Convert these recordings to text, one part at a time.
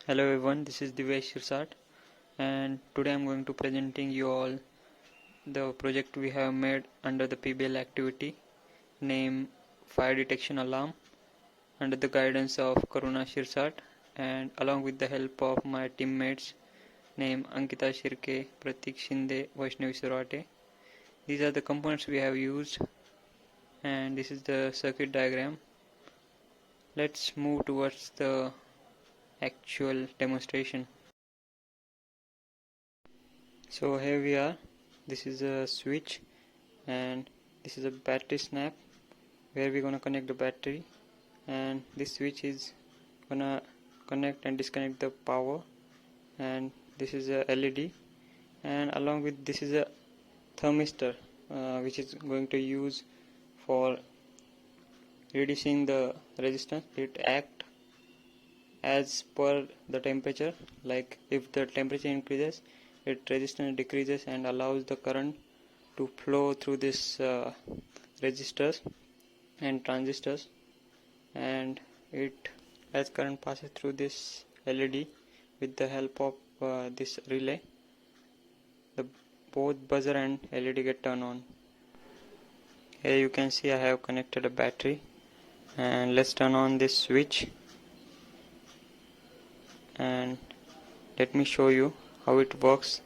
Hello everyone, this is Divesh and today I'm going to presenting you all the project we have made under the PBL activity named Fire Detection Alarm under the guidance of Karuna Shirsat and along with the help of my teammates named Ankita Shirke, Pratik Shinde, Vaishnavi Surate. These are the components we have used and this is the circuit diagram. Let's move towards the actual demonstration. So here we are, this is a switch and this is a battery snap where we're gonna connect the battery, and this switch is gonna connect and disconnect the power, and this is a LED, and along with this is a thermistor which is going to use for reducing the resistance. It acts as per the temperature, like if the temperature increases, its resistance decreases and allows the current to flow through this resistors and transistors, and it as current passes through this LED with the help of this relay, the both buzzer and LED get turned on. Here you can see I have connected a battery, and let's turn on this switch and let me show you how it works.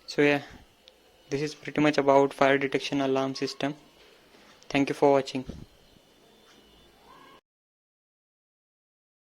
So yeah, this is pretty much about fire detection alarm system. Thank you for watching.